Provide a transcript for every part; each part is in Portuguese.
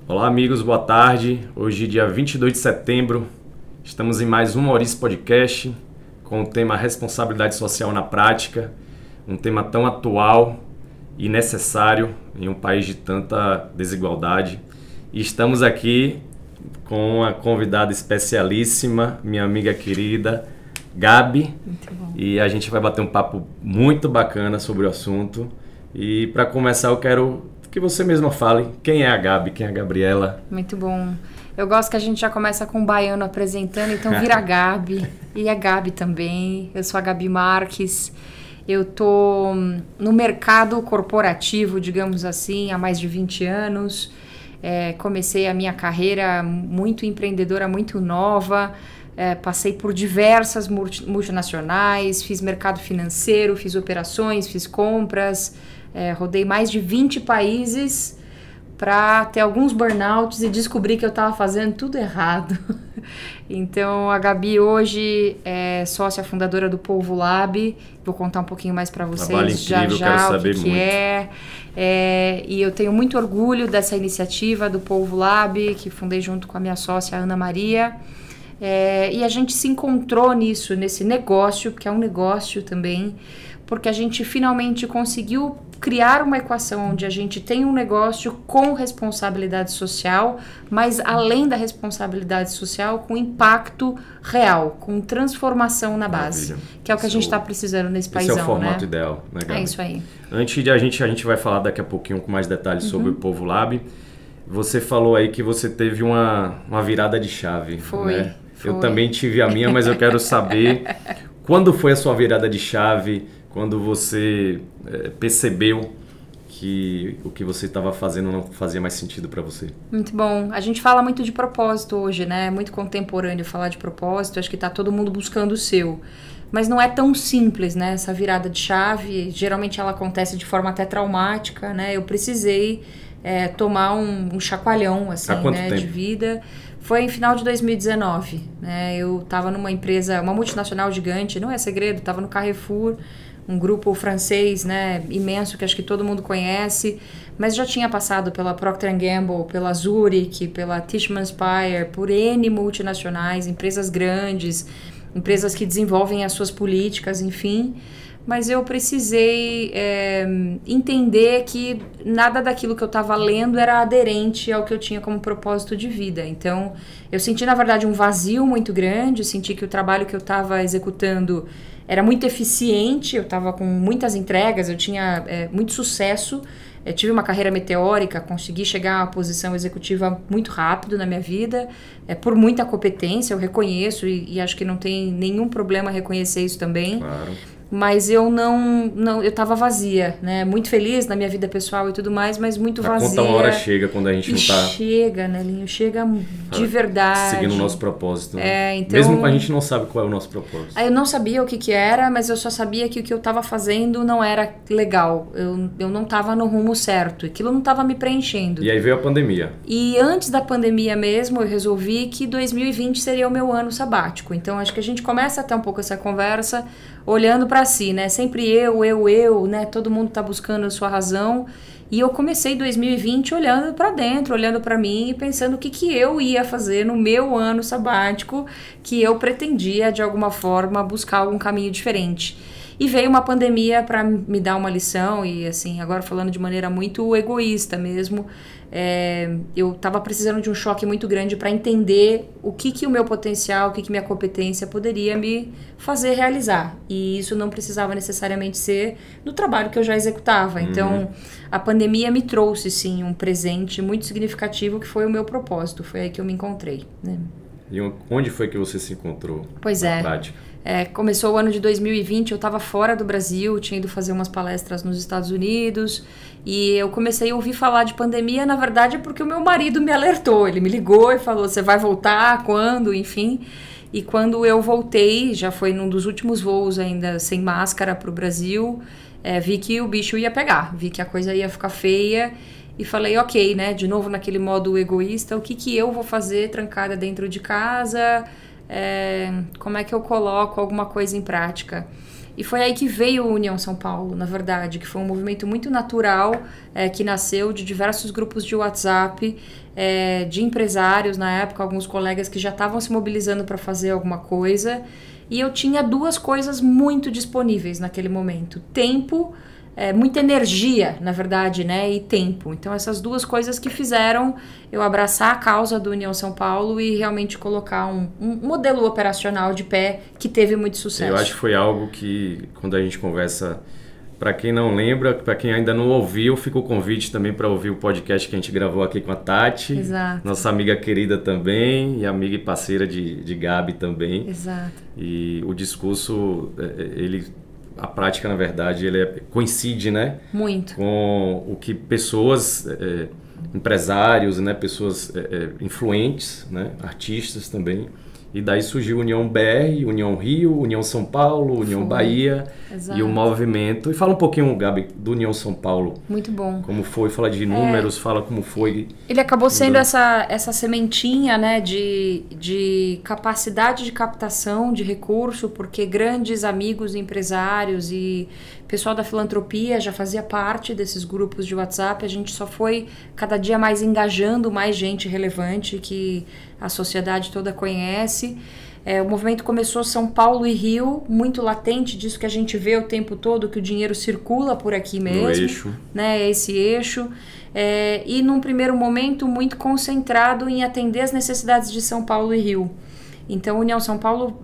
Olá amigos, boa tarde. Hoje, dia 22 de setembro, estamos em mais um Maurice Podcast com o tema Responsabilidade Social na Prática, um tema tão atual e necessário em um país de tanta desigualdade. E estamos aqui com uma convidada especialíssima, minha amiga querida, Gabi. Muito bom. E a gente vai bater um papo muito bacana sobre o assunto. E para começar eu quero que você mesma fale quem é a Gabi, quem é a Gabriela. Muito bom. Eu gosto que a gente já começa com o baiano apresentando, então vira a Gabi. E a Gabi também. Eu sou a Gabi Marques. Eu tô no mercado corporativo, digamos assim, há mais de 20 anos. Comecei a minha carreira muito empreendedora, muito nova. Passei por diversas multinacionais, fiz mercado financeiro, fiz operações, fiz compras. Rodei mais de 20 países para ter alguns burnouts e descobri que eu estava fazendo tudo errado. Então, a Gabi hoje é sócia fundadora do Polvo Lab. Vou contar um pouquinho mais para vocês trabalho incrível, já quero saber o que muito. E eu tenho muito orgulho dessa iniciativa do Polvo Lab, que fundei junto com a minha sócia Ana Maria. E a gente se encontrou nisso, nesse negócio, que é um negócio também, porque a gente finalmente conseguiu criar uma equação onde a gente tem um negócio com responsabilidade social, mas além da responsabilidade social, com impacto real, com transformação na base. Maravilha. Que é o que a gente está precisando nesse paizão, Esse é o formato né? ideal, né, Gabi? É isso aí. Antes de a gente vai falar daqui a pouquinho com mais detalhes sobre o Polvo Lab. Você falou aí que você teve uma virada de chave. Foi. Né? Eu também tive a minha, mas eu quero saber quando foi a sua virada de chave, quando você percebeu que o que você estava fazendo não fazia mais sentido para você. Muito bom. A gente fala muito de propósito hoje, né? É muito contemporâneo falar de propósito. Acho que tá todo mundo buscando o seu. Mas não é tão simples, né? Essa virada de chave, geralmente ela acontece de forma até traumática, né? Eu precisei tomar um chacoalhão, assim, né, de vida. Foi em final de 2019, né? Eu estava numa empresa, uma multinacional gigante, não é segredo, estava no Carrefour, um grupo francês, né, imenso, que acho que todo mundo conhece, mas já tinha passado pela Procter & Gamble, pela Zurich, pela Tishman Speyer, por N multinacionais, empresas grandes, empresas que desenvolvem as suas políticas, enfim. Mas eu precisei entender que nada daquilo que eu estava lendo era aderente ao que eu tinha como propósito de vida. Então, eu senti, na verdade, um vazio muito grande, senti que o trabalho que eu estava executando era muito eficiente, eu estava com muitas entregas, eu tinha muito sucesso, tive uma carreira meteórica, consegui chegar a uma posição executiva muito rápido na minha vida, por muita competência, eu reconheço e acho que não tem nenhum problema reconhecer isso também. Claro. Mas eu eu estava vazia, né? Muito feliz na minha vida pessoal e tudo mais, mas muito vazia. A conta uma hora chega quando a gente não tá... Chega, né, Linho? Chega de verdade. Seguindo o nosso propósito. Né? Então... Mesmo que a gente não sabe qual é o nosso propósito. Eu não sabia o que era, mas eu só sabia que o que eu estava fazendo não era legal. Eu não estava no rumo certo. Aquilo não estava me preenchendo. E aí veio a pandemia. E antes da pandemia mesmo, eu resolvi que 2020 seria o meu ano sabático. Então, acho que a gente começa até um pouco essa conversa olhando para si, né? Sempre eu, né? Todo mundo tá buscando a sua razão. E eu comecei 2020 olhando para dentro, olhando para mim e pensando o que eu ia fazer no meu ano sabático, que eu pretendia, de alguma forma, buscar algum caminho diferente. E veio uma pandemia para me dar uma lição e, assim, agora falando de maneira muito egoísta mesmo, eu estava precisando de um choque muito grande para entender o que o meu potencial, o que minha competência poderia me fazer realizar. E isso não precisava necessariamente ser no trabalho que eu já executava. Então, a pandemia me trouxe, sim, um presente muito significativo que foi o meu propósito. Foi aí que eu me encontrei, né? E onde foi que você se encontrou na prática? Começou o ano de 2020, eu estava fora do Brasil, tinha ido fazer umas palestras nos Estados Unidos e eu comecei a ouvir falar de pandemia, na verdade, porque o meu marido me alertou, ele me ligou e falou, você vai voltar? Quando? Enfim, e quando eu voltei, já foi num dos últimos voos ainda sem máscara para o Brasil, vi que o bicho ia pegar, vi que a coisa ia ficar feia e falei, ok, né, de novo naquele modo egoísta, o que eu vou fazer trancada dentro de casa... como é que eu coloco alguma coisa em prática. E foi aí que veio a União São Paulo, na verdade, que foi um movimento muito natural, que nasceu de diversos grupos de WhatsApp, de empresários na época, alguns colegas que já estavam se mobilizando para fazer alguma coisa. E eu tinha duas coisas muito disponíveis naquele momento: tempo, muita energia, na verdade, né, e tempo. Então essas duas coisas que fizeram eu abraçar a causa do União São Paulo e realmente colocar um modelo operacional de pé que teve muito sucesso. Eu acho que foi algo que, quando a gente conversa, para quem não lembra, para quem ainda não ouviu, fica o convite também para ouvir o podcast que a gente gravou aqui com a Tati. Exato. Nossa amiga querida também, e amiga e parceira de Gabi também. Exato. E o discurso, a prática, na verdade, coincide, né? Muito. Com o que pessoas, empresários, né? Pessoas influentes, né? Artistas também. E daí surgiu União BR, União Rio, União São Paulo, União Bahia. Exato. E o movimento. E fala um pouquinho, Gabi, do União São Paulo. Muito bom. Como foi, fala de números, fala como foi. Ele acabou sendo essa sementinha, né, de capacidade de captação de recurso, porque grandes amigos empresários e pessoal da filantropia já fazia parte desses grupos de WhatsApp. A gente só foi cada dia mais engajando mais gente relevante que a sociedade toda conhece. O movimento começou São Paulo e Rio, muito latente disso que a gente vê o tempo todo, que o dinheiro circula por aqui mesmo. No eixo. Né, esse eixo. E num primeiro momento muito concentrado em atender as necessidades de São Paulo e Rio. Então, a União São Paulo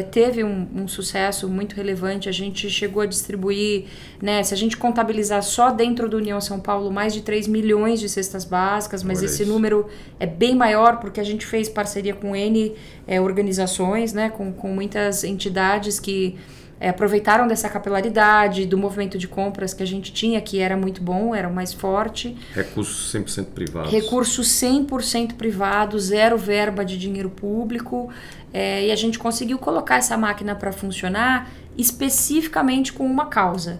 teve um sucesso muito relevante. A gente chegou a distribuir, né, se a gente contabilizar só dentro da União São Paulo, mais de 3 milhões de cestas básicas, mas Olha esse isso. número é bem maior porque a gente fez parceria com N organizações, né, com muitas entidades que aproveitaram dessa capilaridade, do movimento de compras que a gente tinha, que era muito bom, era o mais forte. Recursos 100% privados. Recursos 100% privados, zero verba de dinheiro público. E a gente conseguiu colocar essa máquina para funcionar especificamente com uma causa.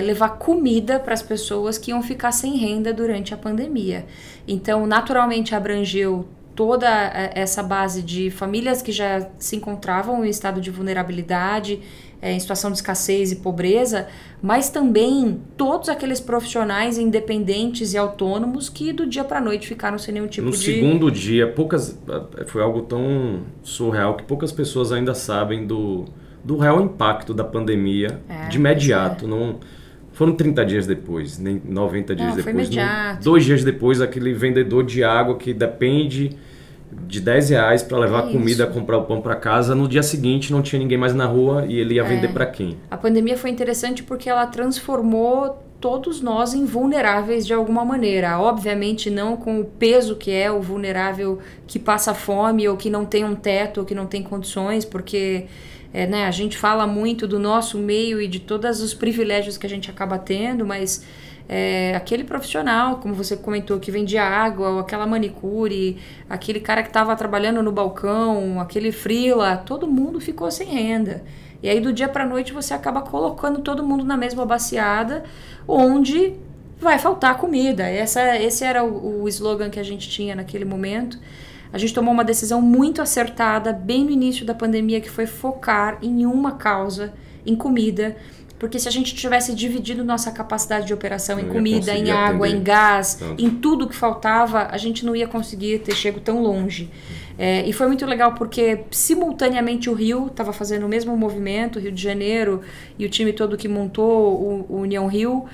Levar comida para as pessoas que iam ficar sem renda durante a pandemia. Então, naturalmente, abrangeu toda essa base de famílias que já se encontravam em estado de vulnerabilidade, em situação de escassez e pobreza, mas também todos aqueles profissionais independentes e autônomos que do dia para a noite ficaram sem nenhum tipo No segundo dia, foi algo tão surreal que poucas pessoas ainda sabem do real impacto da pandemia de imediato. Não foram 30 dias depois, nem 90 dias Não, foi depois. imediato. 2 dias depois, aquele vendedor de água que depende de R$10 para levar comida, comprar o pão para casa. No dia seguinte não tinha ninguém mais na rua e ele ia vender para quem? A pandemia foi interessante porque ela transformou todos nós em vulneráveis de alguma maneira. Obviamente não com o peso que é o vulnerável que passa fome ou que não tem um teto ou que não tem condições, porque né, a gente fala muito do nosso meio e de todos os privilégios que a gente acaba tendo, mas aquele profissional, como você comentou, que vendia água, ou aquela manicure, aquele cara que estava trabalhando no balcão, aquele freela, todo mundo ficou sem renda. E aí do dia para a noite você acaba colocando todo mundo na mesma baciada, onde vai faltar comida. Esse era o slogan que a gente tinha naquele momento. A gente tomou uma decisão muito acertada bem no início da pandemia, que foi focar em uma causa, em comida. Porque se a gente tivesse dividido nossa capacidade de operação em comida, em água, em gás, em tudo que faltava, a gente não ia conseguir ter chego tão longe. E foi muito legal porque simultaneamente o Rio estava fazendo o mesmo movimento, Rio de Janeiro e o time todo que montou o União Rio.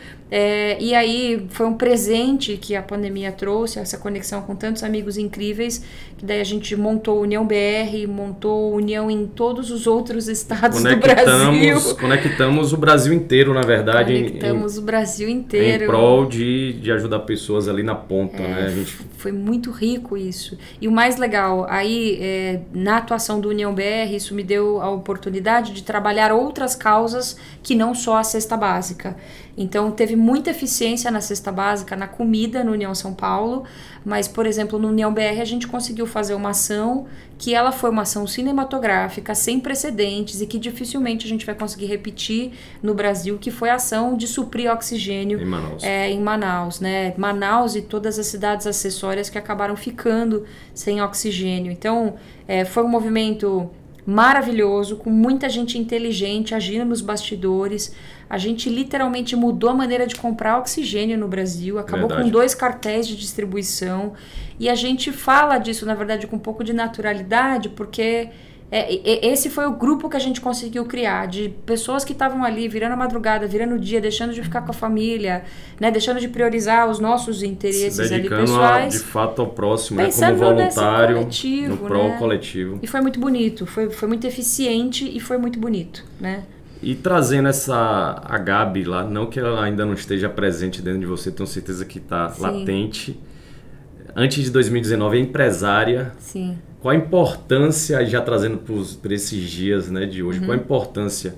E aí foi um presente que a pandemia trouxe, essa conexão com tantos amigos incríveis, que daí a gente montou União BR, montou União em todos os outros estados do Brasil. Conectamos o Brasil inteiro, na verdade. Conectamos o Brasil inteiro. Em prol de ajudar pessoas ali na ponta, né? Foi muito rico isso. E o mais legal, aí na atuação do União BR, isso me deu a oportunidade de trabalhar outras causas que não só a cesta básica. Então teve muita eficiência na cesta básica, na comida no União São Paulo, mas, por exemplo, no União BR a gente conseguiu fazer uma ação que ela foi uma ação cinematográfica, sem precedentes e que dificilmente a gente vai conseguir repetir no Brasil, que foi a ação de suprir oxigênio em Manaus, né? Manaus e todas as cidades acessórias que acabaram ficando sem oxigênio. Então, foi um movimento maravilhoso, com muita gente inteligente agindo nos bastidores. A gente literalmente mudou a maneira de comprar oxigênio no Brasil, acabou com 2 cartéis de distribuição. E a gente fala disso, na verdade, com um pouco de naturalidade, porque esse foi o grupo que a gente conseguiu criar, de pessoas que estavam ali virando a madrugada, virando o dia, deixando de ficar com a família, né, deixando de priorizar os nossos interesses ali pessoais. De fato ao próximo, né, como voluntário, coletivo, no pró né? coletivo. E foi muito bonito, foi muito eficiente e foi muito bonito, né? E trazendo a Gabi lá, não que ela ainda não esteja presente dentro de você, tenho certeza que está latente. Antes de 2019, é empresária. Sim. Qual a importância, já trazendo para esses dias, né, de hoje, qual a importância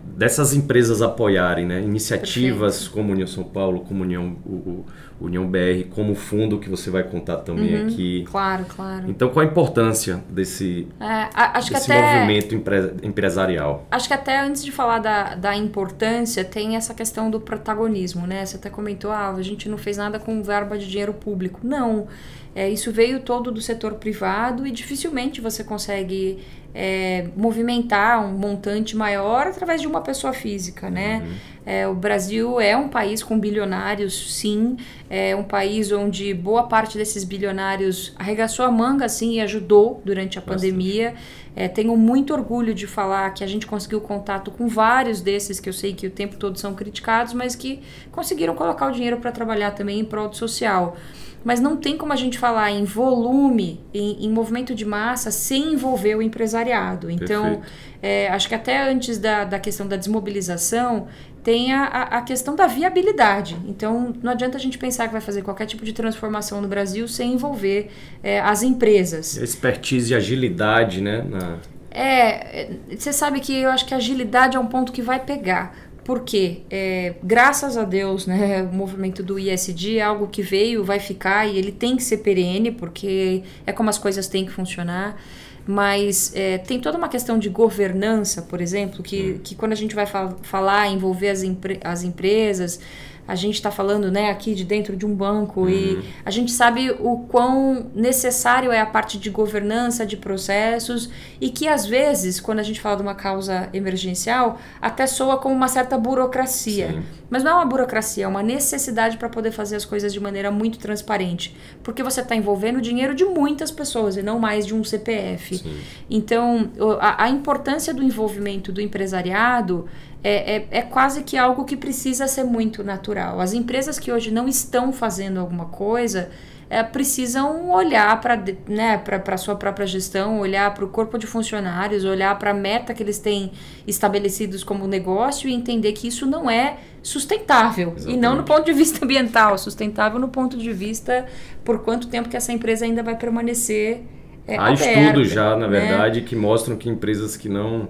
dessas empresas apoiarem, né, iniciativas como União São Paulo, como União BR, como o fundo que você vai contar também aqui. Claro, claro. Então, qual a importância desse movimento empresarial? Acho que até antes de falar da importância, tem essa questão do protagonismo, né? Você até comentou, a gente não fez nada com verba de dinheiro público. Não, isso veio todo do setor privado e dificilmente você consegue movimentar um montante maior através de uma pessoa física, né? O Brasil é um país com bilionários, sim. É um país onde boa parte desses bilionários arregaçou a manga, sim, e ajudou durante a pandemia. Tenho muito orgulho de falar que a gente conseguiu contato com vários desses que eu sei que o tempo todo são criticados, mas que conseguiram colocar o dinheiro para trabalhar também em prol do social. Mas não tem como a gente falar em volume, em movimento de massa, sem envolver o empresariado. Então, acho que até antes da questão da desmobilização, tem a questão da viabilidade. Então, não adianta a gente pensar que vai fazer qualquer tipo de transformação no Brasil sem envolver as empresas. Expertise e agilidade, né? Você sabe que eu acho que a agilidade é um ponto que vai pegar. Porque, graças a Deus, né, o movimento do ESG é algo que veio, vai ficar e ele tem que ser perene, porque é como as coisas têm que funcionar. Mas tem toda uma questão de governança, por exemplo, que quando a gente vai falar, envolver as empresas, a gente está falando, né, aqui de dentro de um banco e a gente sabe o quão necessário é a parte de governança, de processos e que às vezes, quando a gente fala de uma causa emergencial, até soa como uma certa burocracia. Sim. Mas não é uma burocracia, é uma necessidade para poder fazer as coisas de maneira muito transparente. Porque você está envolvendo o dinheiro de muitas pessoas e não mais de um CPF. Sim. Então, a importância do envolvimento do empresariado é quase que algo que precisa ser muito natural. As empresas que hoje não estão fazendo alguma coisa precisam olhar para a sua própria gestão, olhar para o corpo de funcionários, olhar para a meta que eles têm estabelecidos como negócio e entender que isso não é sustentável. Exatamente. E não no ponto de vista ambiental, sustentável no ponto de vista por quanto tempo que essa empresa ainda vai permanecer Há aberta, estudos já, na verdade, né? que mostram que empresas que não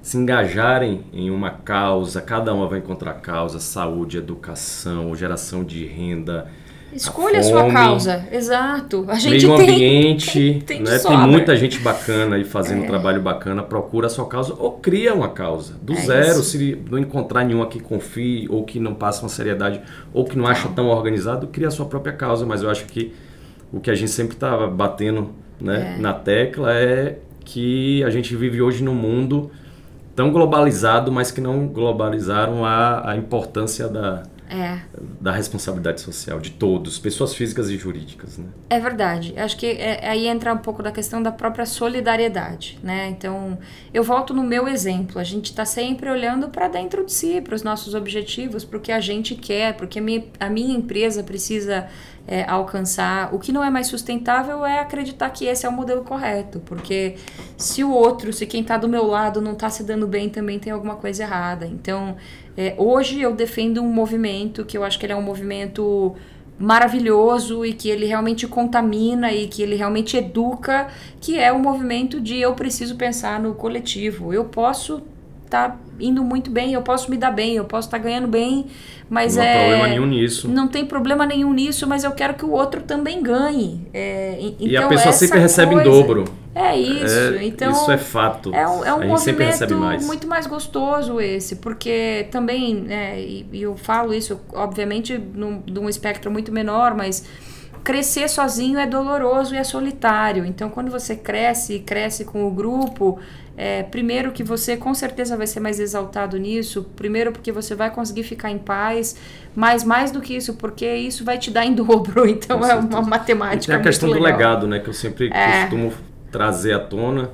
se engajarem em uma causa, cada uma vai encontrar causa, saúde, educação, geração de renda. Escolha a sua causa, exato. A gente meio ambiente, tem né? Tem muita gente bacana aí fazendo um trabalho bacana, procura a sua causa ou cria uma causa do zero, isso. Se não encontrar nenhuma que confie ou que não passe uma seriedade ou que não acha tão organizado, cria a sua própria causa. Mas eu acho que o que a gente sempre está batendo, né, na tecla é que a gente vive hoje num mundo tão globalizado, mas que não globalizaram a importância da responsabilidade social de todos, pessoas físicas e jurídicas, né? É verdade. Acho que aí entra um pouco da questão da própria solidariedade, né? Então, eu volto no meu exemplo. A gente está sempre olhando para dentro de si, para os nossos objetivos, para o que a gente quer, porque a minha empresa precisa alcançar. O que não é mais sustentável é acreditar que esse é o modelo correto, porque se quem está do meu lado não está se dando bem, também tem alguma coisa errada. Então, hoje eu defendo um movimento que eu acho que ele é um movimento maravilhoso e que ele realmente contamina e que ele realmente educa, que é o movimento de eu preciso pensar no coletivo. Eu posso estar indo muito bem, eu posso me dar bem, eu posso estar ganhando bem, mas não tem problema nenhum nisso. Não tem problema nenhum nisso, mas eu quero que o outro também ganhe. Então, e a pessoa sempre recebe em dobro. É isso. Então, isso é fato. É um a gente sempre recebe mais. Muito mais gostoso esse, porque também, e eu falo isso, obviamente, num espectro muito menor, mas crescer sozinho é doloroso e é solitário. Então, quando você cresce com o grupo, primeiro que você com certeza vai ser mais exaltado nisso, primeiro porque você vai conseguir ficar em paz, mas mais do que isso, porque isso vai te dar em dobro. Então, é uma matemática. E tem a questão do legal. legado, né? Que eu sempre costumo trazer à tona.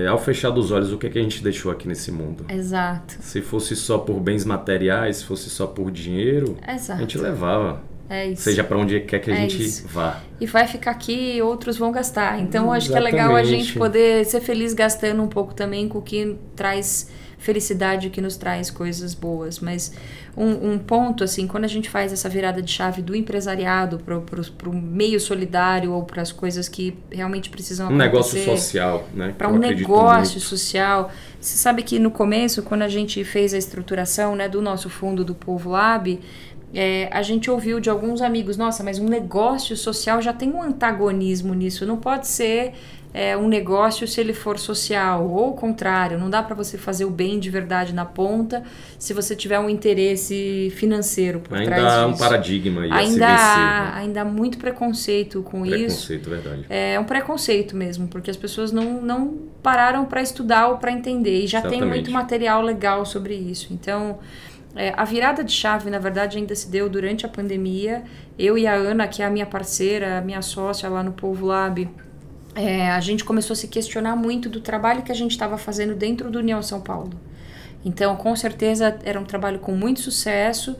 Ao fechar dos olhos, o que a gente deixou aqui nesse mundo? Exato. Se fosse só por bens materiais, se fosse só por dinheiro, Exato. A gente levava. Isso. Seja para onde quer que a gente vá. E vai ficar aqui e outros vão gastar. Então, acho que é legal a gente poder ser feliz gastando um pouco também com o que traz felicidade, o que nos traz coisas boas. Mas um ponto, assim, quando a gente faz essa virada de chave do empresariado para o meio solidário ou para as coisas que realmente precisam acontecer. Um negócio social, né? Para um negócio social. Você sabe que no começo, quando a gente fez a estruturação, né, do nosso fundo do Polvo Lab, a gente ouviu de alguns amigos, nossa, mas um negócio social já tem um antagonismo nisso, não pode ser um negócio se ele for social, ou o contrário, não dá para você fazer o bem de verdade na ponta se você tiver um interesse financeiro por trás disso. Ainda há um paradigma aí ainda há muito preconceito com isso. Preconceito, verdade. É um preconceito mesmo, porque as pessoas não pararam para estudar ou para entender, e já tem muito material legal sobre isso. Então, a virada de chave, na verdade, ainda se deu durante a pandemia. Eu e a Ana, que é a minha parceira, a minha sócia lá no Polvo Lab, a gente começou a se questionar muito do trabalho que a gente estava fazendo dentro do União São Paulo. Então, com certeza, era um trabalho com muito sucesso.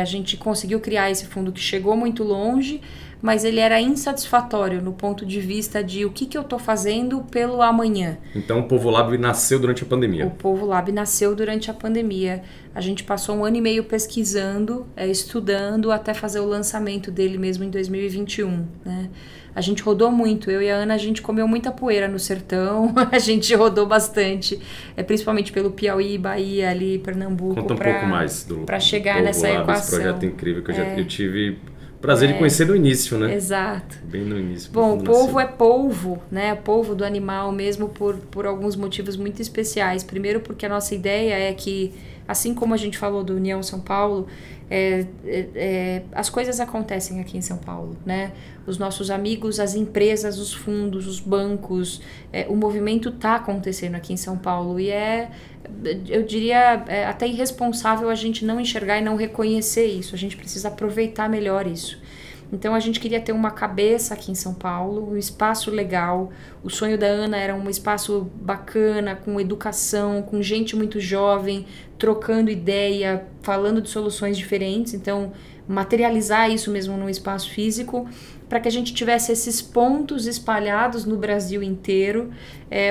A gente conseguiu criar esse fundo que chegou muito longe, mas ele era insatisfatório no ponto de vista de o que eu estou fazendo pelo amanhã. Então, o Polvo Lab nasceu durante a pandemia. O Polvo Lab nasceu durante a pandemia. A gente passou 1 ano e meio pesquisando, estudando, até fazer o lançamento dele mesmo em 2021, né? A gente rodou muito, eu e a Ana, a gente comeu muita poeira no sertão, a gente rodou bastante, principalmente pelo Piauí, Bahia, ali, Pernambuco. Conta um pouco mais do para chegar nessa equação. Esse projeto incrível que eu tive prazer de conhecer no início, né? Exato. Bem no início. Bom, o polvo é polvo, né? Polvo do animal mesmo por alguns motivos muito especiais. Primeiro porque a nossa ideia é que, assim como a gente falou do União São Paulo, as coisas acontecem aqui em São Paulo, né? Os nossos amigos, as empresas, os fundos, os bancos, o movimento está acontecendo aqui em São Paulo e eu diria, até irresponsável a gente não enxergar e não reconhecer isso. A gente precisa aproveitar melhor isso. Então, a gente queria ter uma cabeça aqui em São Paulo, um espaço legal. O sonho da Ana era um espaço bacana, com educação, com gente muito jovem, trocando ideia, falando de soluções diferentes. Então, materializar isso mesmo num espaço físico, para que a gente tivesse esses pontos espalhados no Brasil inteiro,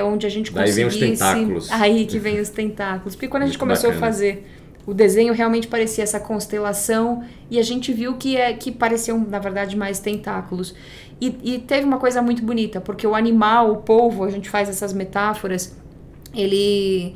onde a gente conseguisse... Daí vem os tentáculos. Aí que vem os tentáculos. Porque quando a gente começou a fazer... O desenho realmente parecia essa constelação e a gente viu que pareciam, na verdade, mais tentáculos. E teve uma coisa muito bonita, porque o animal, o polvo, a gente faz essas metáforas, ele...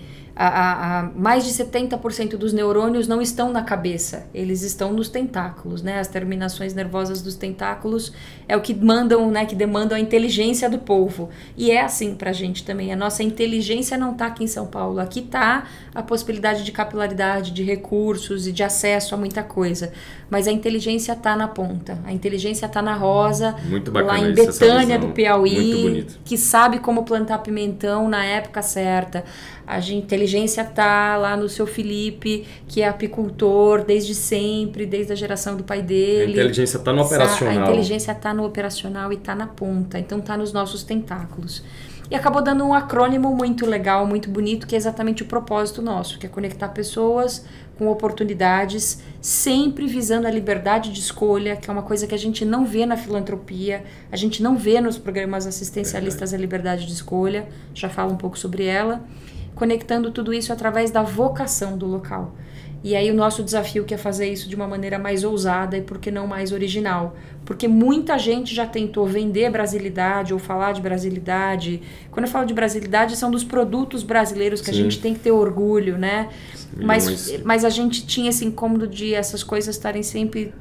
mais de 70% dos neurônios não estão na cabeça, eles estão nos tentáculos, né? As terminações nervosas dos tentáculos é o que mandam, né? Que demandam a inteligência do polvo. E é assim pra gente também. A nossa inteligência não tá aqui em São Paulo. Aqui tá a possibilidade de capilaridade, de recursos e de acesso a muita coisa. Mas a inteligência tá na ponta. A inteligência tá na rosa, muito bacana, lá em Betânia do muito Piauí, bonito. Que sabe como plantar pimentão na época certa. A inteligência tá lá no seu Felipe, que é apicultor desde sempre, desde a geração do pai dele. A inteligência tá no operacional. A inteligência tá no operacional e tá na ponta, então tá nos nossos tentáculos. E acabou dando um acrônimo muito legal, muito bonito, que é exatamente o propósito nosso, que é conectar pessoas com oportunidades, sempre visando a liberdade de escolha, que é uma coisa que a gente não vê na filantropia, a gente não vê nos programas assistencialistas a liberdade de escolha, já falo um pouco sobre ela, conectando tudo isso através da vocação do local. E aí o nosso desafio que é fazer isso de uma maneira mais ousada e por que não mais original. Porque muita gente já tentou vender brasilidade ou falar de brasilidade. Quando eu falo de brasilidade, são dos produtos brasileiros que a gente tem que ter orgulho, né? Mas a gente tinha esse incômodo de essas coisas estarem sempre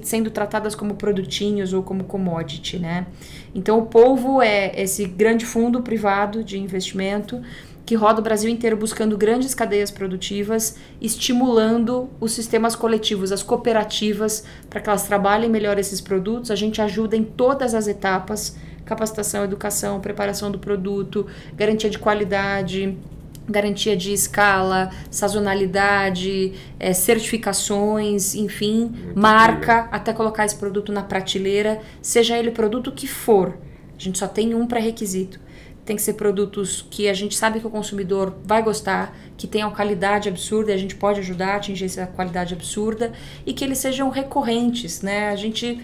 sendo tratadas como produtinhos ou como commodity, né? Então o Polvo é esse grande fundo privado de investimento que roda o Brasil inteiro buscando grandes cadeias produtivas, estimulando os sistemas coletivos, as cooperativas, para que elas trabalhem melhor esses produtos. A gente ajuda em todas as etapas, capacitação, educação, preparação do produto, garantia de qualidade, garantia de escala, sazonalidade, certificações, enfim, marca, até colocar esse produto na prateleira, seja ele o produto que for. A gente só tem um pré-requisito. Tem que ser produtos que a gente sabe que o consumidor vai gostar, que tenham qualidade absurda e a gente pode ajudar a atingir essa qualidade absurda e que eles sejam recorrentes, né? A gente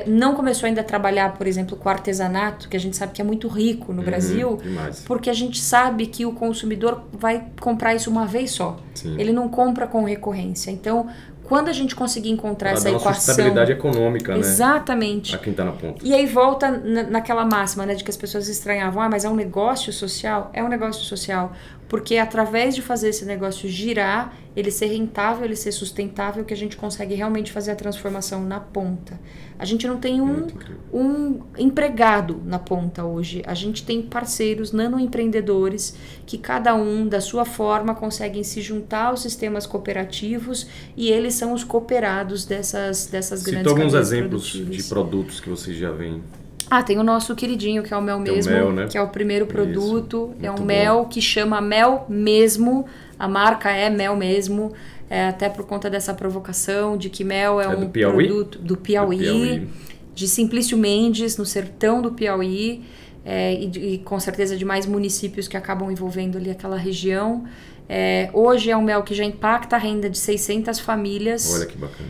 não começou ainda a trabalhar, por exemplo, com artesanato, que a gente sabe que é muito rico no Brasil, porque a gente sabe que o consumidor vai comprar isso uma vez só. Sim. Ele não compra com recorrência. Então, quando a gente conseguir encontrar essa equação... sustentabilidade econômica, né? Exatamente. Para quem está na ponta. E aí volta naquela máxima, né, de que as pessoas estranhavam, mas é um negócio social? É um negócio social. Porque através de fazer esse negócio girar, ele ser rentável, ele ser sustentável, que a gente consegue realmente fazer a transformação na ponta. A gente não tem um empregado na ponta hoje. A gente tem parceiros, nanoempreendedores, que cada um, da sua forma, conseguem se juntar aos sistemas cooperativos e eles são os cooperados dessas grandes cadeias. Cita alguns exemplos de produtos que vocês já veem. Tem o nosso queridinho, que é o mel mesmo, mel, né? Que é o primeiro produto. Isso, é um bom. mel que chama Mel Mesmo. A marca é Mel Mesmo, até por conta dessa provocação de que mel é um produto do Piauí, de Simplício Mendes, no sertão do Piauí, e com certeza de mais municípios que acabam envolvendo ali aquela região. Hoje é um mel que já impacta a renda de 600 famílias. Olha que bacana.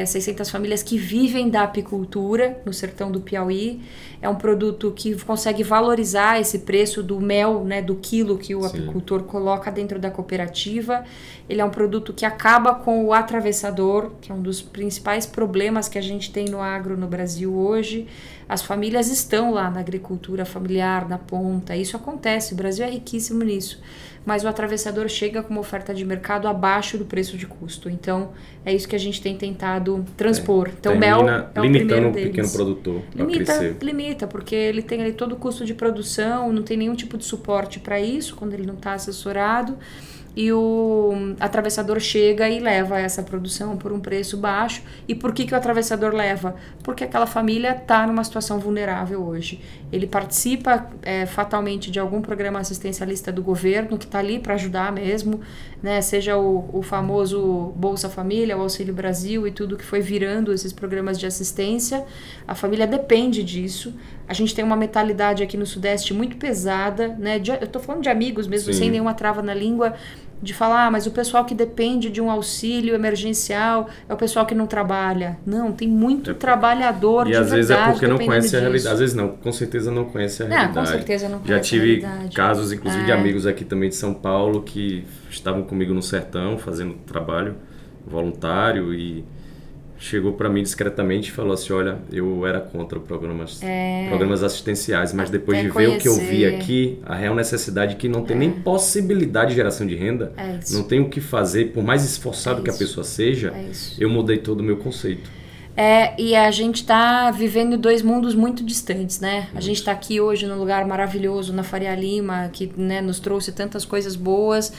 600 famílias que vivem da apicultura no sertão do Piauí. É um produto que consegue valorizar esse preço do mel, né, do quilo que o apicultor coloca dentro da cooperativa. Ele é um produto que acaba com o atravessador, que é um dos principais problemas que a gente tem no agro no Brasil hoje. As famílias estão lá na agricultura familiar, na ponta. Isso acontece, o Brasil é riquíssimo nisso. Mas o atravessador chega com uma oferta de mercado abaixo do preço de custo. Então, é isso que a gente tem tentado transpor. Então, o mel é o primeiro deles. Limitando o pequeno produtor para crescer. Limita, porque ele tem ali todo o custo de produção, não tem nenhum tipo de suporte para isso, quando ele não está assessorado. E o atravessador chega e leva essa produção por um preço baixo. E por que o atravessador leva? Porque aquela família está numa situação vulnerável hoje. Ele participa fatalmente de algum programa assistencialista do governo, que está ali para ajudar mesmo, né? Seja o famoso Bolsa Família, o Auxílio Brasil e tudo que foi virando esses programas de assistência. A família depende disso. A gente tem uma mentalidade aqui no Sudeste muito pesada, né? Eu estou falando de amigos mesmo, sem nenhuma trava na língua, de falar, mas o pessoal que depende de um auxílio emergencial é o pessoal que não trabalha. Não, tem muito trabalhador de verdade. E às vezes é porque não conhece a realidade. Às vezes não, com certeza não conhece a realidade. Com certeza não conhece Já tive a realidade. casos, inclusive, de amigos aqui também de São Paulo que estavam comigo no sertão, fazendo trabalho voluntário e chegou para mim discretamente e falou assim, olha, eu era contra programas assistenciais, mas depois de ver o que eu vi aqui, a real necessidade que não tem nem possibilidade de geração de renda, não tem o que fazer, por mais esforçado que a pessoa seja, eu mudei todo o meu conceito. E a gente está vivendo dois mundos muito distantes, né? A gente está aqui hoje num lugar maravilhoso, na Faria Lima, que, né, nos trouxe tantas coisas boas,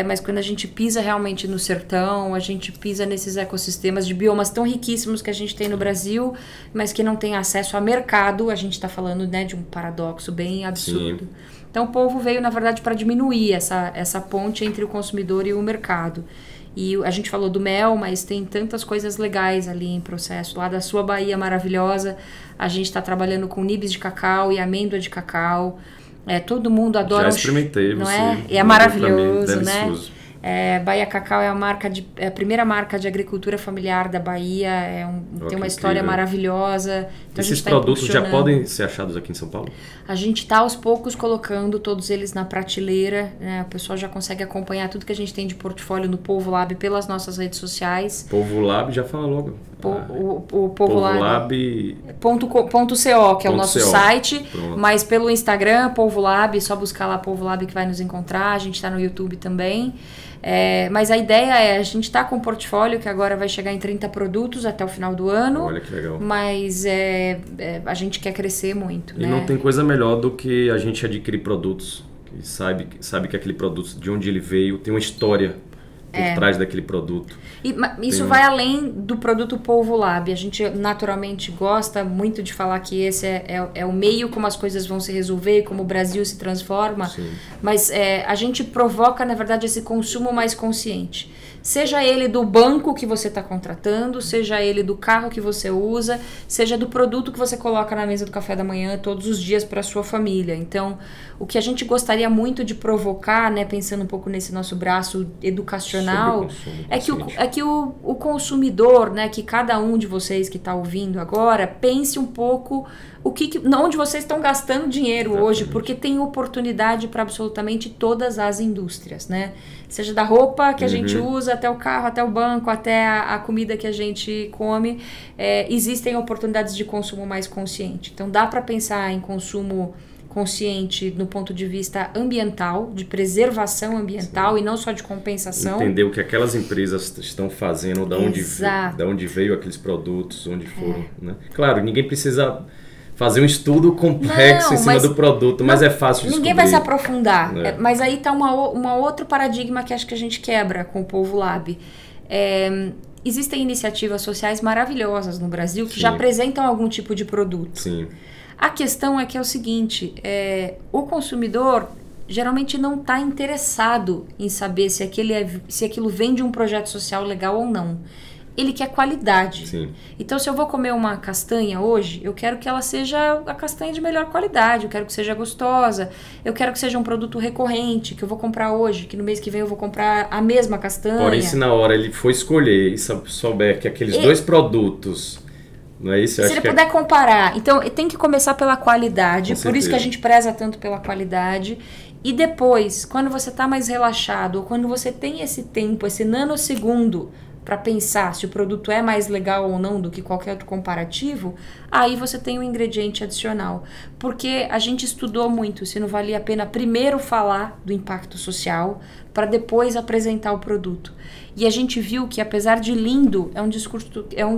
mas quando a gente pisa realmente no sertão, a gente pisa nesses ecossistemas de biomas tão riquíssimos que a gente tem no Brasil, mas que não tem acesso a mercado, a gente está falando, né, de um paradoxo bem absurdo. Sim. Então o povo veio, na verdade, para diminuir essa ponte entre o consumidor e o mercado. E a gente falou do mel, mas tem tantas coisas legais ali em processo. Lá da sua Bahia maravilhosa, a gente está trabalhando com nibs de cacau e amêndoa de cacau. Todo mundo adora. Já experimentei, não você. E é maravilhoso, mim, né? Bahia Cacau é a primeira marca de agricultura familiar da Bahia, tem uma história incrível. Maravilhosa. Então esses produtos já podem ser achados aqui em São Paulo? A gente está aos poucos colocando todos eles na prateleira, né? O pessoal já consegue acompanhar tudo que a gente tem de portfólio no Polvo Lab pelas nossas redes sociais. Polvo Lab, já fala logo. O Polvo Lab. .co, que é o nosso site. Pronto. Mas pelo Instagram, Polvo Lab, só buscar lá Polvo Lab que vai nos encontrar. A gente está no YouTube também. Mas a ideia a gente está com um portfólio que agora vai chegar em 30 produtos até o final do ano. Olha que legal. Mas a gente quer crescer muito. E não tem coisa melhor do que a gente adquirir produtos e sabe que aquele produto, de onde ele veio, tem uma história por trás daquele produto. E isso vai além do produto Polvo Lab. A gente naturalmente gosta muito de falar que esse é o meio como as coisas vão se resolver, como o Brasil se transforma. Sim. Mas a gente provoca, na verdade, esse consumo mais consciente. Seja ele do banco que você está contratando, seja ele do carro que você usa, seja do produto que você coloca na mesa do café da manhã todos os dias para a sua família. Então, o que a gente gostaria muito de provocar, né, pensando um pouco nesse nosso braço educacional, é que o consumidor, né, que cada um de vocês que está ouvindo agora, pense um pouco onde vocês estão gastando dinheiro hoje, porque tem oportunidade para absolutamente todas as indústrias, né? Seja da roupa que a gente usa, até o carro, até o banco, até a comida que a gente come, existem oportunidades de consumo mais consciente. Então dá para pensar em consumo consciente no ponto de vista ambiental, de preservação ambiental. Sim. E não só de compensação. Entender o que aquelas empresas estão fazendo, da onde veio aqueles produtos, onde foram. Né? Claro, ninguém precisa fazer um estudo complexo em cima do produto, mas é fácil de ninguém vai se aprofundar. Mas aí está uma outro paradigma que acho que a gente quebra com o Polvo Lab. Existem iniciativas sociais maravilhosas no Brasil que já apresentam algum tipo de produto. Sim. A questão é que é o seguinte, o consumidor geralmente não está interessado em saber se aquilo vem de um projeto social legal ou não. Ele quer qualidade. Sim. Então, se eu vou comer uma castanha hoje, eu quero que ela seja a castanha de melhor qualidade, eu quero que seja gostosa, eu quero que seja um produto recorrente, que eu vou comprar hoje, que no mês que vem eu vou comprar a mesma castanha. Porém, se na hora ele for escolher e souber que aqueles dois produtos... Não é isso? Se ele puder comparar. Então, tem que começar pela qualidade. Por isso que a gente preza tanto pela qualidade. E depois, quando você está mais relaxado, ou quando você tem esse tempo, esse nanosegundo para pensar se o produto é mais legal ou não do que qualquer outro comparativo, aí você tem um ingrediente adicional. Porque a gente estudou muito se não valia a pena primeiro falar do impacto social para depois apresentar o produto. E a gente viu que, apesar de lindo, é um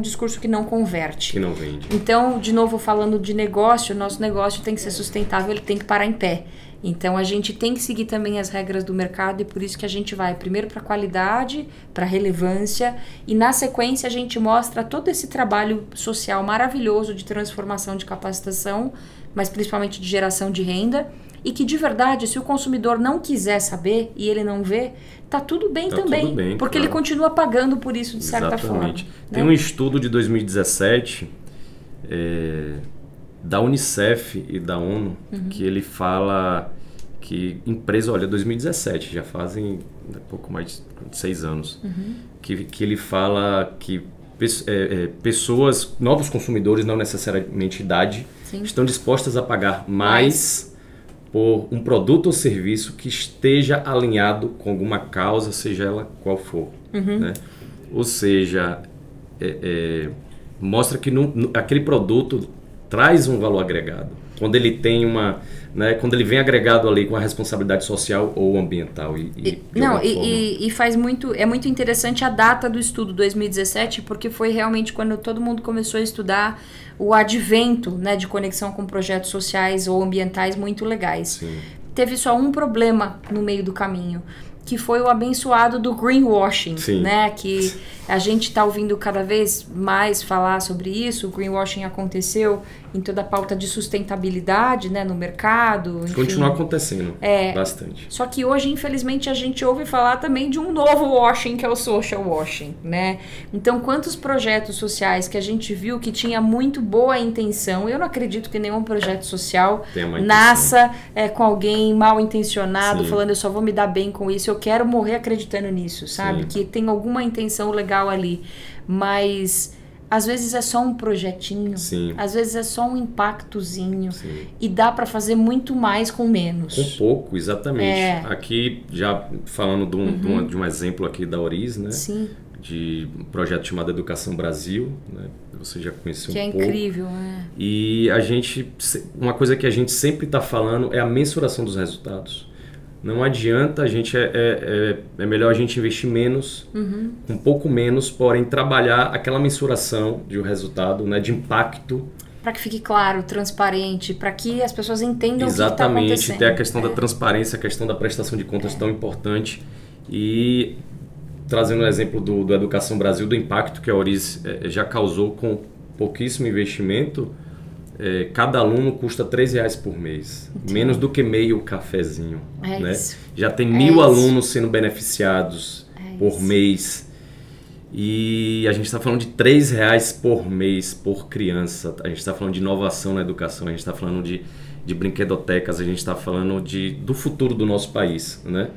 discurso que não converte. Que não vende. Então, de novo, falando de negócio, nosso negócio tem que ser sustentável, ele tem que parar em pé. Então, a gente tem que seguir também as regras do mercado e por isso que a gente vai primeiro para a qualidade, para a relevância e, na sequência, a gente mostra todo esse trabalho social maravilhoso de transformação, de capacitação, mas principalmente de geração de renda. E que, de verdade, se o consumidor não quiser saber e ele não vê, tá tudo bem também. Tudo bem, porque ele continua pagando por isso, de certa forma. Tem um estudo de 2017 da Unicef e da ONU que ele fala que empresa, olha, 2017, já fazem pouco mais de 6 anos, que ele fala que pessoas, novos consumidores, não necessariamente idade, estão dispostas a pagar mais por um produto ou serviço que esteja alinhado com alguma causa, seja ela qual for. Né? Ou seja, mostra que aquele produto traz um valor agregado. Quando ele tem quando ele vem agregado ali com a responsabilidade social ou ambiental. E faz muito, é muito interessante a data do estudo 2017, porque foi realmente quando todo mundo começou a estudar o advento, né, de conexão com projetos sociais ou ambientais muito legais. Sim. Teve só um problema no meio do caminho, que foi o abençoado do greenwashing, né? Que a gente está ouvindo cada vez mais falar sobre isso. O greenwashing aconteceu em toda a pauta de sustentabilidade, né, no mercado. Enfim. Continua acontecendo bastante. Só que hoje, infelizmente, a gente ouve falar também de um novo washing, que é o social washing, né? Então, quantos projetos sociais que a gente viu que tinha muito boa intenção, eu não acredito que nenhum projeto social nasça com alguém mal intencionado, falando eu só vou me dar bem com isso, eu quero morrer acreditando nisso, sabe? Sim. Que tem alguma intenção legal ali, mas às vezes é só um projetinho, às vezes é só um impactozinho e dá para fazer muito mais com menos. Com pouco, exatamente. Aqui, já falando de um exemplo aqui da Oriz, né? Sim. De um projeto chamado Educação Brasil, né? Você já conheceu um pouco. Que é incrível, né? E uma coisa que a gente sempre está falando é a mensuração dos resultados. Não adianta, é melhor a gente investir menos, um pouco menos, porém trabalhar aquela mensuração de um resultado, né, de impacto para que fique claro, transparente, para que as pessoas entendam o que está acontecendo. Exatamente, tem a questão da transparência, a questão da prestação de contas tão importante. E trazendo o exemplo do Educação Brasil, do impacto que a Oriz já causou com pouquíssimo investimento, cada aluno custa R$3 por mês, menos do que meio cafezinho. Né? Isso. Já tem 1.000 alunos sendo beneficiados por mês. E a gente está falando de R$3 por mês por criança. A gente está falando de inovação na educação, a gente está falando de brinquedotecas, a gente está falando do futuro do nosso país, né?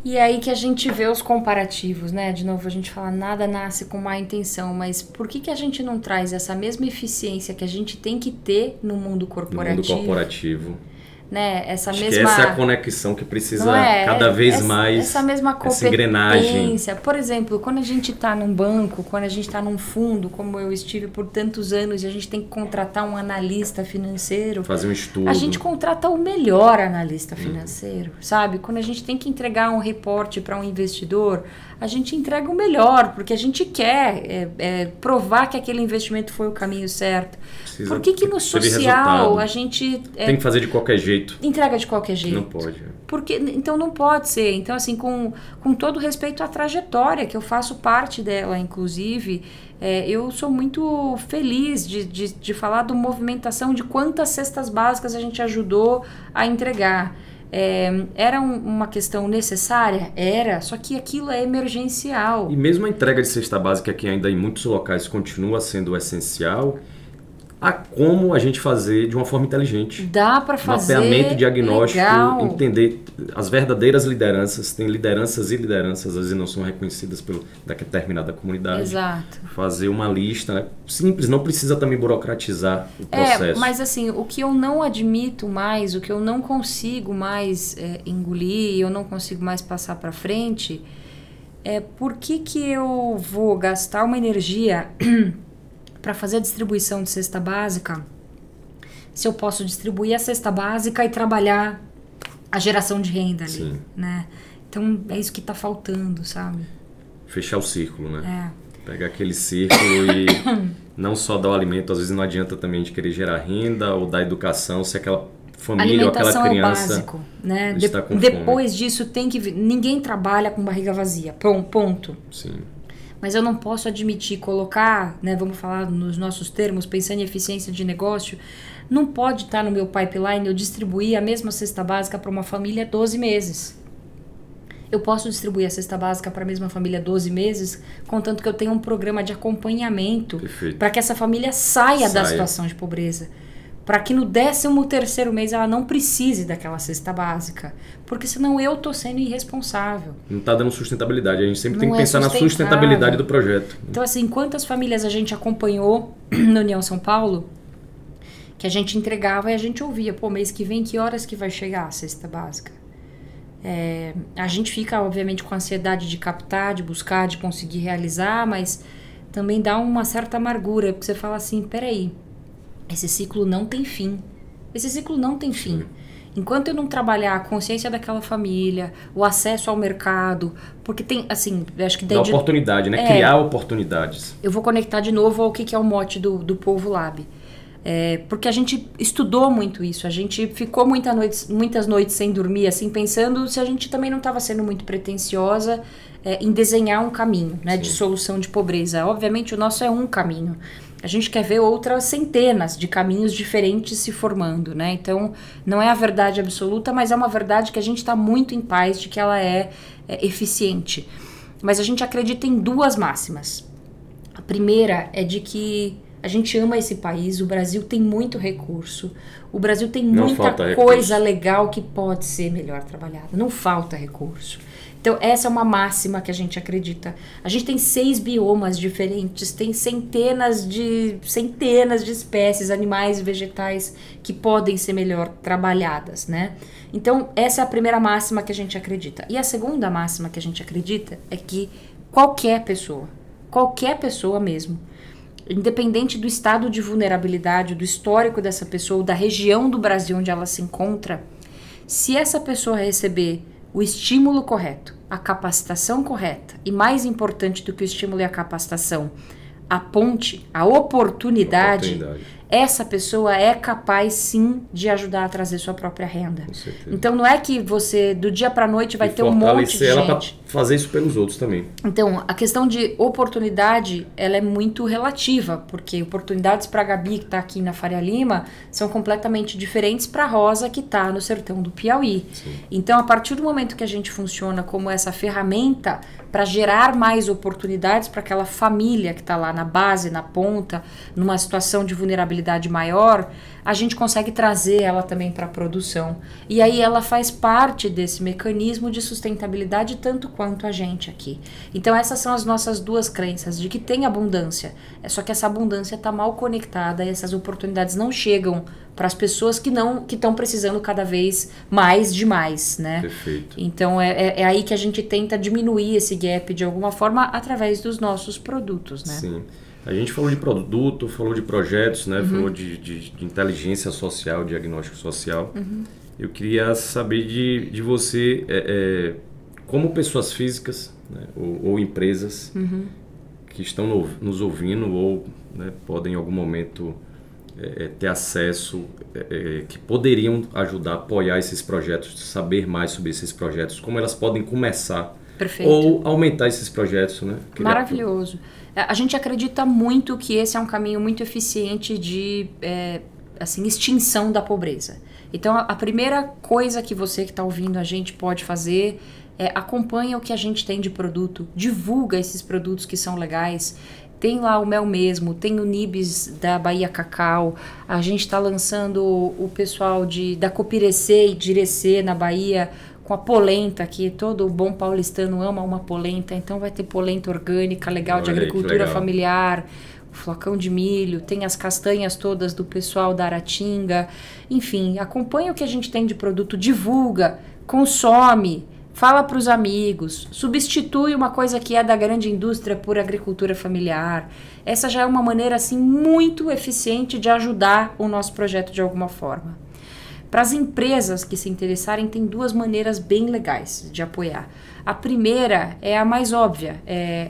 E é aí que a gente vê os comparativos, né? De novo, a gente fala, nada nasce com má intenção, mas por que a gente não traz essa mesma eficiência que a gente tem que ter no mundo corporativo? No mundo corporativo. Né? Essa Acho mesma... que essa é a conexão que precisa cada vez mais, essa mesma competência. Essa engrenagem. Por exemplo, quando a gente está num banco, quando a gente está num fundo, como eu estive por tantos anos, e a gente tem que contratar um analista financeiro. Fazer um estudo. A gente contrata o melhor analista financeiro, sabe? Quando a gente tem que entregar um reporte para um investidor, a gente entrega o melhor, porque a gente quer provar que aquele investimento foi o caminho certo. Por que no social a gente... tem que fazer de qualquer jeito. Entrega de qualquer jeito. Não pode. Então não pode ser. Então, assim, com todo respeito à trajetória, que eu faço parte dela, inclusive, eu sou muito feliz de falar da movimentação, de quantas cestas básicas a gente ajudou a entregar. Era uma questão necessária? Era, só que aquilo é emergencial. E mesmo a entrega de cesta básica, que ainda em muitos locais continua sendo essencial, há como a gente fazer de uma forma inteligente. Dá para fazer. Mapeamento diagnóstico, legal. Entender as verdadeiras lideranças. Tem lideranças e lideranças, às vezes não são reconhecidas da determinada comunidade. Exato. Fazer uma lista, né? Simples, não precisa também burocratizar o processo. Mas assim, o que eu não admito mais, o que eu não consigo mais engolir, eu não consigo mais passar para frente, por que eu vou gastar uma energia para fazer a distribuição de cesta básica, se eu posso distribuir a cesta básica e trabalhar a geração de renda ali, Sim. né? Então é isso que tá faltando, sabe? Fechar o círculo, né? Pegar aquele círculo e não só dar o alimento, às vezes não adianta também de querer gerar renda ou dar educação, se aquela família ou aquela criança é o básico, né? está com Depois fome. disso tem que... Ninguém trabalha com barriga vazia, ponto. Sim. Mas eu não posso admitir, colocar, né, vamos falar nos nossos termos, pensando em eficiência de negócio, não pode estar no meu pipeline eu distribuir a mesma cesta básica para uma família 12 meses. Eu posso distribuir a cesta básica para a mesma família 12 meses, contanto que eu tenha um programa de acompanhamento para que essa família saia da situação de pobreza. Para que no 13º mês ela não precise daquela cesta básica. Porque senão eu estou sendo irresponsável. Não está dando sustentabilidade. A gente sempre tem que pensar na sustentabilidade do projeto. Então, assim, quantas famílias a gente acompanhou no União São Paulo, que a gente entregava e a gente ouvia, pô, mês que vem, que horas que vai chegar a cesta básica? A gente fica, obviamente, com ansiedade de captar, de buscar, de conseguir realizar, mas também dá uma certa amargura, porque você fala assim, peraí, esse ciclo não tem fim. Esse ciclo não tem fim. Enquanto eu não trabalhar a consciência daquela família, o acesso ao mercado, porque tem, assim, eu acho que... Da oportunidade, né? Criar oportunidades. Eu vou conectar de novo ao que é o mote do Povo Lab. Porque a gente estudou muito isso, a gente ficou muitas noites sem dormir, assim, pensando se a gente também não estava sendo muito pretensiosa em desenhar um caminho, né, de solução de pobreza. Obviamente o nosso é um caminho. A gente quer ver outras centenas de caminhos diferentes se formando, né? Então, não é a verdade absoluta, mas é uma verdade que a gente está muito em paz de que ela é eficiente. Mas a gente acredita em duas máximas. A primeira é de que a gente ama esse país, o Brasil tem muito recurso, o Brasil tem muita coisa legal que pode ser melhor trabalhada, não falta recurso. Então, essa é uma máxima que a gente acredita. A gente tem 6 biomas diferentes, tem centenas de espécies, animais e vegetais que podem ser melhor trabalhadas, né? Então, essa é a primeira máxima que a gente acredita. E a segunda máxima que a gente acredita é que qualquer pessoa mesmo, independente do estado de vulnerabilidade, do histórico dessa pessoa, da região do Brasil onde ela se encontra, se essa pessoa receber o estímulo correto, a capacitação correta e, mais importante do que o estímulo e a capacitação, a ponte, a oportunidade, essa pessoa é capaz sim de ajudar a trazer sua própria renda. Com certeza. Então não é que você do dia para a noite vai ter um monte de ela gente. para fazer isso pelos outros também. Então a questão de oportunidade ela é muito relativa, porque oportunidades para a Gabi que está aqui na Faria Lima são completamente diferentes para a Rosa que está no sertão do Piauí. Sim. Então a partir do momento que a gente funciona como essa ferramenta para gerar mais oportunidades para aquela família que está lá na base, na ponta, numa situação de vulnerabilidade maior, a gente consegue trazer ela também para a produção. E aí ela faz parte desse mecanismo de sustentabilidade tanto quanto a gente aqui. Então essas são as nossas duas crenças, de que tem abundância, só que essa abundância está mal conectada e essas oportunidades não chegam para as pessoas que estão precisando cada vez mais demais, né? Perfeito. Então é aí que a gente tenta diminuir esse gap de alguma forma através dos nossos produtos, né? Sim. A gente falou de produto, falou de projetos, né? Falou de inteligência social, diagnóstico social. Eu queria saber de você, como pessoas físicas, né? ou empresas que estão nos ouvindo ou, né, podem em algum momento ter acesso, que poderiam ajudar a apoiar esses projetos, saber mais sobre esses projetos, como elas podem começar. Perfeito. Ou aumentar esses projetos, né? Maravilhoso. A gente acredita muito que esse é um caminho muito eficiente de extinção da pobreza. Então, a primeira coisa que você que está ouvindo a gente pode fazer é acompanha o que a gente tem de produto, divulga esses produtos que são legais. Tem lá o Mel Mesmo, tem o Nibs da Bahia Cacau, a gente está lançando o pessoal da Copirecê e de Irecê na Bahia, com a polenta, que todo bom paulistano ama uma polenta, então vai ter polenta orgânica, legal, de agricultura familiar, o flocão de milho, tem as castanhas todas do pessoal da Aratinga, enfim, acompanha o que a gente tem de produto, divulga, consome, fala para os amigos, substitui uma coisa que é da grande indústria por agricultura familiar. Essa já é uma maneira assim muito eficiente de ajudar o nosso projeto de alguma forma. Para as empresas que se interessarem, tem duas maneiras bem legais de apoiar. A primeira é a mais óbvia.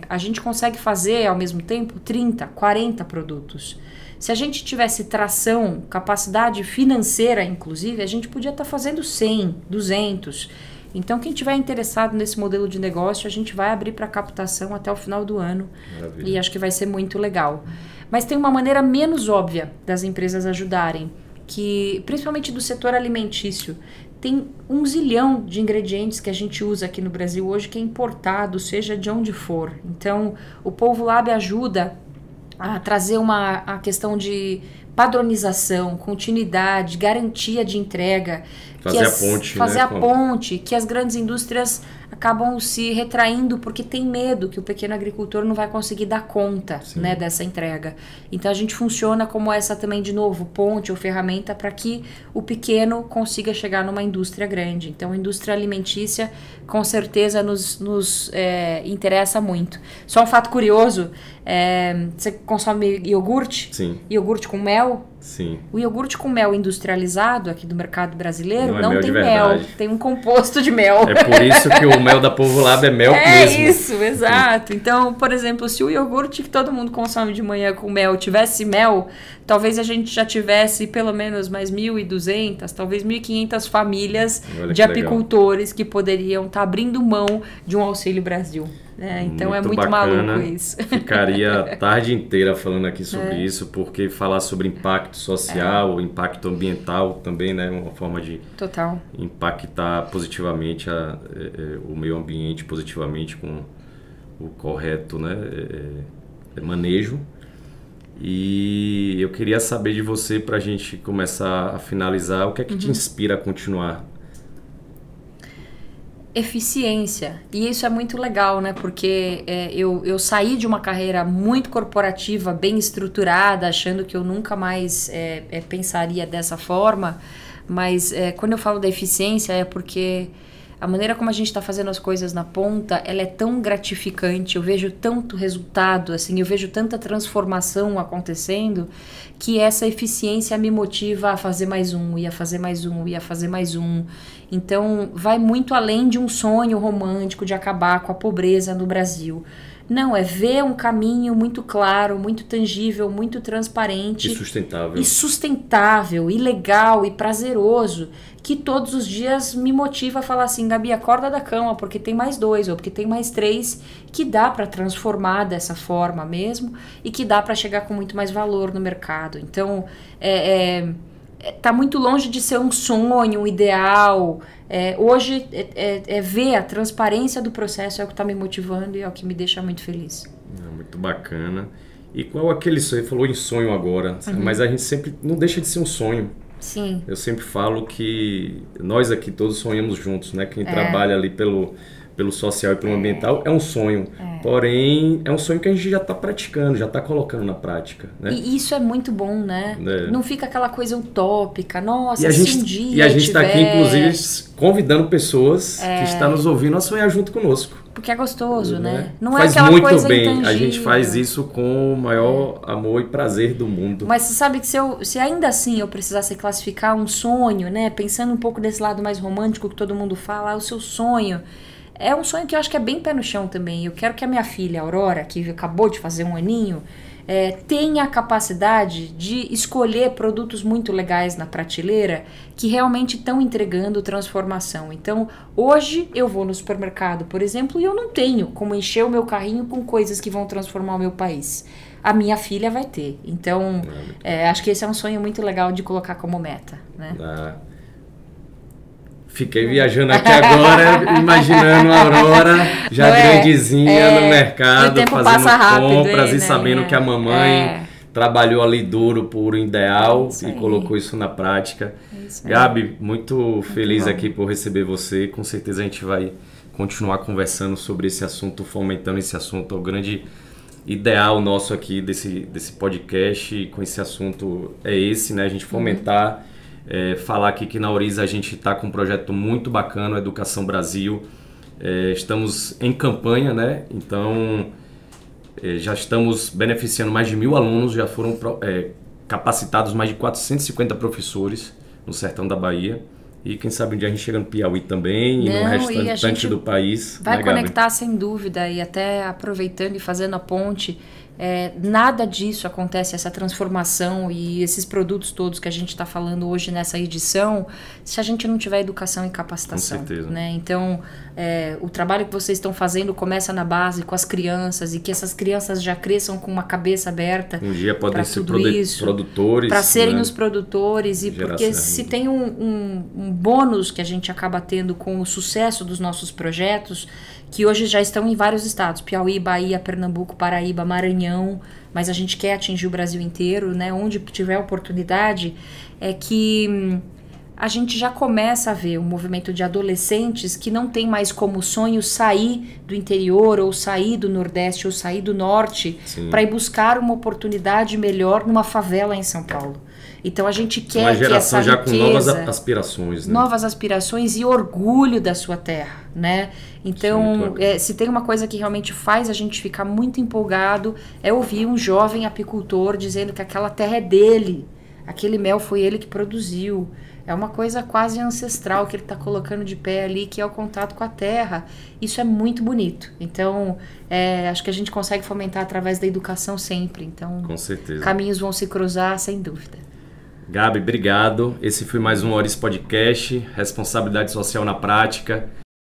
A gente consegue fazer, ao mesmo tempo, 30, 40 produtos. Se a gente tivesse tração, capacidade financeira, inclusive, a gente podia estar fazendo 100, 200. Então, quem tiver interessado nesse modelo de negócio, a gente vai abrir para captação até o final do ano. Maravilha. E acho que vai ser muito legal. Mas tem uma maneira menos óbvia das empresas ajudarem, que principalmente do setor alimentício, tem 1 zilhão de ingredientes que a gente usa aqui no Brasil hoje que é importado, seja de onde for. Então, o Polvo Lab ajuda a trazer a questão de padronização, continuidade, garantia de entrega. Fazer a ponte, que as grandes indústrias acabam se retraindo porque tem medo que o pequeno agricultor não vai conseguir dar conta, né, dessa entrega. Então a gente funciona como essa também, de novo, ponte ou ferramenta para que o pequeno consiga chegar numa indústria grande. Então a indústria alimentícia com certeza nos interessa muito. Só um fato curioso, você consome iogurte? Sim. Iogurte com mel? Sim. O iogurte com mel industrializado aqui do mercado brasileiro não tem mel, tem um composto de mel. É por isso que o mel da Polvo Lab é mel mesmo. É isso, exato. Então, por exemplo, se o iogurte que todo mundo consome de manhã com mel tivesse mel, talvez a gente já tivesse pelo menos mais 1.200, talvez 1.500 famílias de apicultores que poderiam estar abrindo mão de um Auxílio Brasil. Então é muito bacana. maluco isso. Ficaria a tarde inteira falando aqui sobre isso, porque falar sobre impacto social, impacto ambiental também, né, uma forma de impactar positivamente o meio ambiente, positivamente com o correto, né, manejo. E eu queria saber de você, para a gente começar a finalizar, o que é que te inspira a continuar? Eficiência. E isso é muito legal, né? Porque eu saí de uma carreira muito corporativa, bem estruturada, achando que eu nunca mais pensaria dessa forma. Mas quando eu falo da eficiência é porque a maneira como a gente está fazendo as coisas na ponta, ela é tão gratificante, eu vejo tanto resultado, assim, eu vejo tanta transformação acontecendo, que essa eficiência me motiva a fazer mais um, e a fazer mais um, e a fazer mais um. Então, vai muito além de um sonho romântico de acabar com a pobreza no Brasil. Não, é ver um caminho muito claro, muito tangível, muito transparente. E sustentável, e legal, e prazeroso, que todos os dias me motiva a falar assim, Gabi, acorda da cama, porque tem mais 2, ou porque tem mais 3, que dá para transformar dessa forma mesmo, e que dá para chegar com muito mais valor no mercado. Então, tá muito longe de ser um sonho, um ideal. Hoje, ver a transparência do processo é o que está me motivando e é o que me deixa muito feliz. Muito bacana. E qual aquele sonho? Você falou em sonho agora, mas a gente sempre não deixa de ser um sonho. Sim. Eu sempre falo que nós aqui todos sonhamos juntos, né? Quem trabalha ali pelo social e pelo ambiental é um sonho. Porém, é um sonho que a gente já está praticando, já está colocando na prática, né? E isso é muito bom, né? Não fica aquela coisa utópica. Nossa, e se um dia E a gente está aqui, inclusive, convidando pessoas que estão nos ouvindo a sonhar junto conosco. Porque é gostoso, né? Não faz é aquela muito coisa bem. intangível. A gente faz isso com o maior amor e prazer do mundo. Mas você sabe que se ainda assim eu precisasse classificar um sonho, né? Pensando um pouco desse lado mais romântico que todo mundo fala, o seu sonho... É um sonho que eu acho que é bem pé no chão também. Eu quero que a minha filha, Aurora, que acabou de fazer 1 aninho, tenha a capacidade de escolher produtos muito legais na prateleira que realmente estão entregando transformação. Então, hoje eu vou no supermercado, por exemplo, e eu não tenho como encher o meu carrinho com coisas que vão transformar o meu país. A minha filha vai ter. Então, acho que esse é um sonho muito legal de colocar como meta, né? Fiquei viajando aqui agora, imaginando a Aurora já grandezinha no mercado, fazendo rápido, compras e sabendo que a mamãe trabalhou ali duro por ideal e colocou isso na prática. Gabi, muito feliz aqui por receber você. Com certeza a gente vai continuar conversando sobre esse assunto, fomentando esse assunto. O grande ideal nosso aqui desse podcast com esse assunto é esse, né? A gente fomentar... falar aqui que na Auriza a gente está com um projeto muito bacana, Educação Brasil. Estamos em campanha, né? Então já estamos beneficiando mais de 1.000 alunos, já foram capacitados mais de 450 professores no sertão da Bahia. E quem sabe um dia a gente chega no Piauí também e no restante do país. Vai conectar sem dúvida, e até aproveitando e fazendo a ponte. Nada disso acontece, essa transformação e esses produtos todos que a gente está falando hoje nessa edição, se a gente não tiver educação e capacitação. Com certeza. Né? Então, o trabalho que vocês estão fazendo começa na base com as crianças, e que essas crianças já cresçam com uma cabeça aberta. Um dia podem ser produtores. Para serem os produtores, e porque se tem um bônus que a gente acaba tendo com o sucesso dos nossos projetos, que hoje já estão em vários estados, Piauí, Bahia, Pernambuco, Paraíba, Maranhão, mas a gente quer atingir o Brasil inteiro, né? Onde tiver oportunidade, é que a gente já começa a ver um movimento de adolescentes que não tem mais como sonho sair do interior, ou sair do Nordeste, ou sair do Norte, para ir buscar uma oportunidade melhor numa favela em São Paulo. Então a gente quer uma geração que essa riqueza, já com novas aspirações, né? Novas aspirações e orgulho da sua terra, né? Então, se tem uma coisa que realmente faz a gente ficar muito empolgado, é ouvir um jovem apicultor dizendo que aquela terra é dele, aquele mel foi ele que produziu. É uma coisa quase ancestral que ele está colocando de pé ali, que é o contato com a terra. Isso é muito bonito. Então, acho que a gente consegue fomentar através da educação sempre. Então, com certeza. Caminhos vão se cruzar, sem dúvida. Gabi, obrigado. Esse foi mais um Auriza Podcast, Responsabilidade Social na Prática.